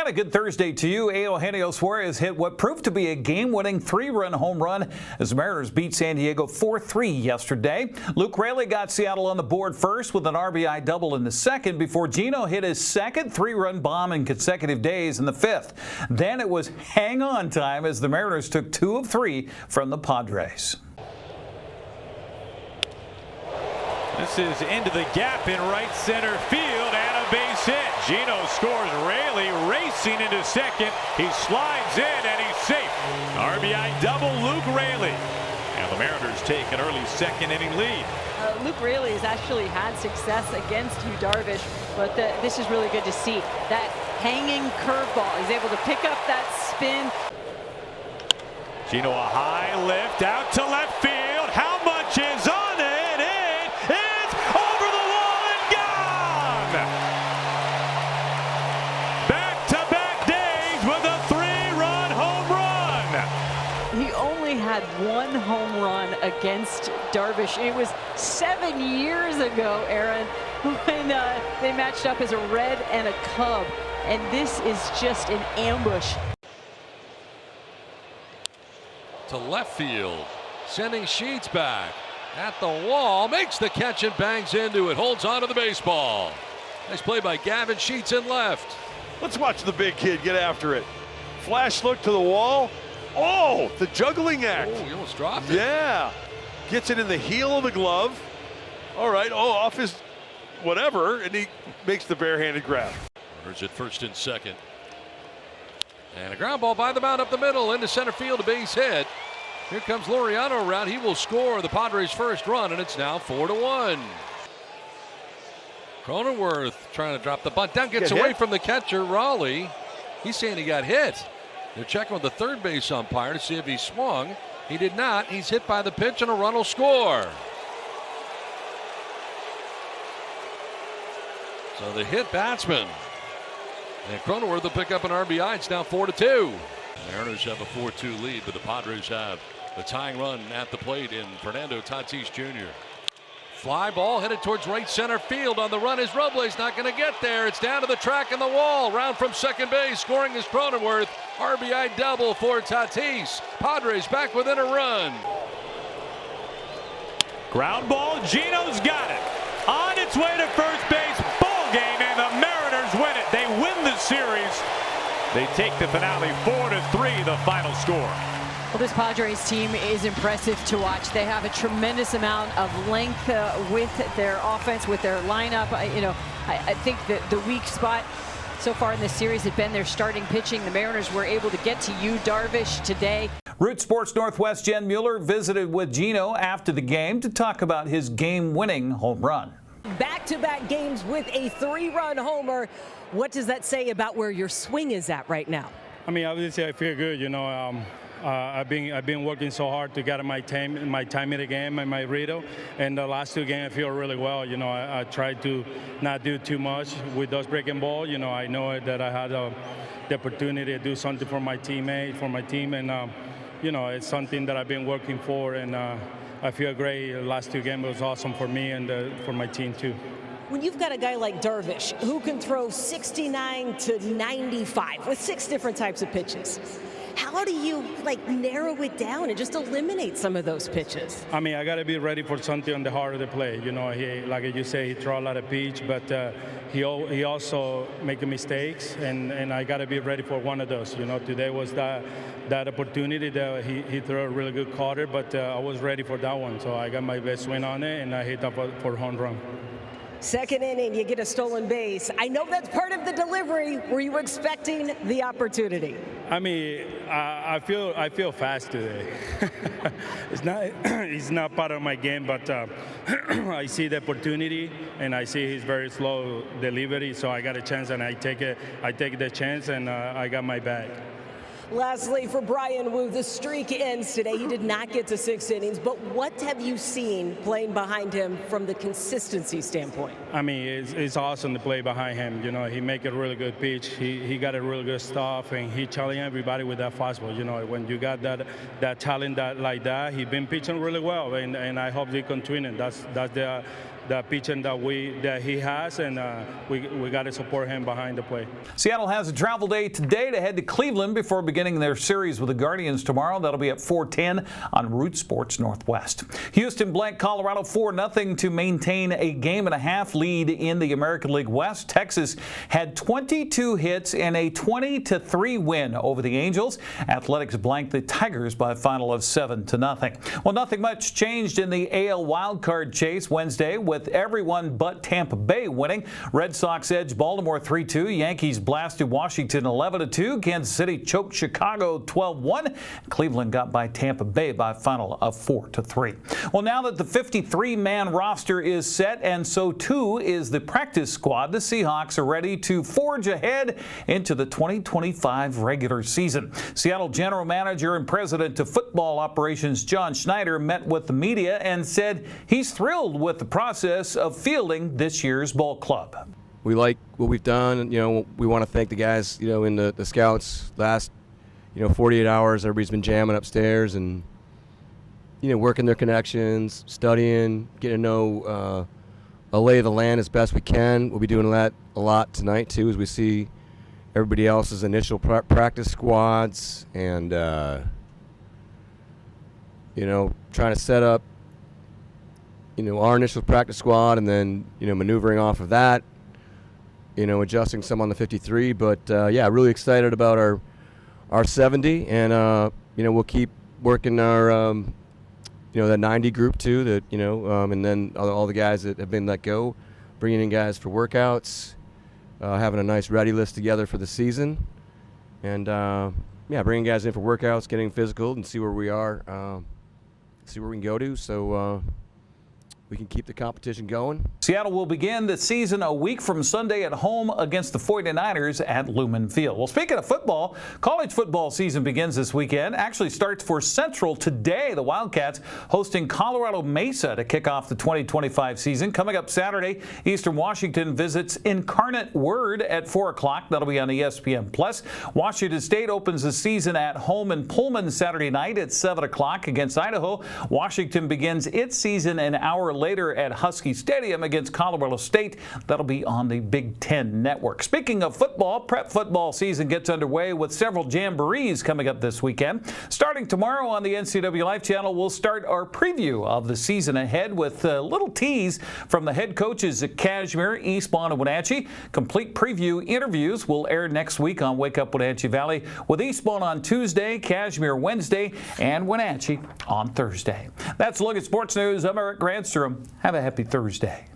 And a good Thursday to you. Eugenio Suarez hit what proved to be a game-winning 3-run home run as the Mariners beat San Diego 4-3 yesterday. Luke Raley got Seattle on the board first with an RBI double in the second before Gino hit his second 3-run bomb in consecutive days in the fifth. Then it was hang-on time as the Mariners took 2 of 3 from the Padres. This is into the gap in right center field and a base hit. Gino scores. Raley racing into second. He slides in and he's safe. RBI double Luke Raley. And the Mariners take an early second inning lead. Luke Raley has actually had success against Yu Darvish, but this is really good to see. That hanging curveball. He's able to pick up that spin. Gino a high lift out to left field. How much is on it? It's over the wall and gone! Back-to-back days with a 3-run home run. He only had 1 home run against Darvish. It was 7 years ago, Aaron, when they matched up as a Red and a Cub. And this is just an ambush. To left field, sending Sheets back at the wall, makes the catch and bangs into it, holds on to the baseball. Nice play by Gavin Sheets in left. Let's watch the big kid get after it. Flash look to the wall. Oh, the juggling act. Oh, he almost dropped it. Yeah, gets it in the heel of the glove. All right, off his whatever, and he makes the barehanded grab. Runners at first and second. And a ground ball by the mound up the middle into center field, a base hit. Here comes Laureano around. He will score the Padres' first run, and it's now 4-1. Cronenworth trying to drop the bunt down, gets away from the catcher, Raleigh. He's saying he got hit. They're checking with the third base umpire to see if he swung. He did not. He's hit by the pitch, and a run will score. So the hit batsman. And Cronenworth will pick up an RBI. It's now 4-2. The Mariners have a 4-2 lead, but the Padres have a tying run at the plate in Fernando Tatis Jr. Fly ball headed towards right center field. On the run is Robles, not going to get there. It's down to the track and the wall. Round from second base. Scoring is Cronenworth. RBI double for Tatis. Padres back within a run. Ground ball. Gino's got it. On its way to first base. Ball game, and the Mariners win it. They win the series. They take the finale 4-3, the final score. Well, this Padres team is impressive to watch. They have a tremendous amount of length with their offense, with their lineup. I think that the weak spot so far in this series has been their starting pitching. The Mariners were able to get to Yu Darvish today. Root Sports Northwest Jen Mueller visited with Gino after the game to talk about his game-winning home run. Back-to-back games with a 3-run homer. What does that say about where your swing is at right now? I mean, obviously I feel good. I've been working so hard to get my time in the game and my read. And the last 2 games I feel really well. I tried to not do too much with those breaking balls. I know that I had the opportunity to do something for my teammate, for my team, and it's something that I've been working for, and I feel great. The last 2 games was awesome for me and for my team too. When you've got a guy like Darvish who can throw 69 to 95 with 6 different types of pitches, how do you narrow it down and just eliminate some of those pitches? I mean, I got to be ready for something on the heart of the play. He, like you say, he throw a lot of pitch, but he also making mistakes, and I got to be ready for one of those. Today was that opportunity that he threw a really good cutter, but I was ready for that one, so I got my best swing on it, and I hit up for home run. Second inning, you get a stolen base. I know that's part of the delivery. Were you expecting the opportunity? I mean, I feel fast today. It's not part of my game, but I see the opportunity and I see his very slow delivery. So I got a chance and I take the chance, and I got my bag. Lastly, for Brian Wu, the streak ends today. He did not get to 6 innings, but what have you seen playing behind him from the consistency standpoint? I mean, it's awesome to play behind him. He make a really good pitch. He got a really good stuff, and he challenged everybody with that fastball. When you got that talent like that, he been pitching really well, and I hope they continue. That's the pitching that he has, and we got to support him behind the plate. Seattle has a travel day today to head to Cleveland before beginning their series with the Guardians tomorrow. That'll be at 4:10 on Root Sports Northwest. Houston blanked Colorado 4-0 to maintain a game-and-a-half lead in the American League West. Texas had 22 hits in a 20-3 win over the Angels. Athletics blanked the Tigers by a final of 7-0. Well, nothing much changed in the AL wildcard chase Wednesday, with everyone but Tampa Bay winning. Red Sox edged Baltimore 3-2. Yankees blasted Washington 11-2. Kansas City choked Chicago 12-1. Cleveland got by Tampa Bay by a final of 4-3. Well, now that the 53-man roster is set, and so too is the practice squad, the Seahawks are ready to forge ahead into the 2025 regular season. Seattle General Manager and President of Football Operations John Schneider met with the media and said he's thrilled with the process of fielding this year's ball club. We like what we've done. We want to thank the guys, in the scouts last, 48 hours. Everybody's been jamming upstairs and, working their connections, studying, getting to know a lay of the land as best we can. We'll be doing that a lot tonight, too, as we see everybody else's initial practice squads and, trying to set up, our initial practice squad and then, maneuvering off of that, adjusting some on the 53. But, really excited about our 70, and, we'll keep working our, that 90 group, too, that, and then all the guys that have been let go, bringing in guys for workouts, having a nice ready list together for the season, and, bringing guys in for workouts, getting physical, and see where we are, see where we can go to, so we can keep the competition going. Seattle will begin the season a week from Sunday at home against the 49ers at Lumen Field. Well, speaking of football, college football season begins this weekend. Actually starts for Central today. The Wildcats hosting Colorado Mesa to kick off the 2025 season. Coming up Saturday, Eastern Washington visits Incarnate Word at 4 o'clock. That'll be on ESPN+. Washington State opens the season at home in Pullman Saturday night at 7 o'clock against Idaho. Washington begins its season an hour later at Husky Stadium against Colorado State. That'll be on the Big Ten Network. Speaking of football, prep football season gets underway with several jamborees coming up this weekend. Starting tomorrow on the NCWLIFE channel, we'll start our preview of the season ahead with a little tease from the head coaches at Kashmir, Eastmont, and Wenatchee. Complete preview interviews will air next week on Wake Up Wenatchee Valley, with Eastmont on Tuesday, Kashmir Wednesday, and Wenatchee on Thursday. That's a look at sports news. I'm Eric Granstrom. Have a happy Thursday.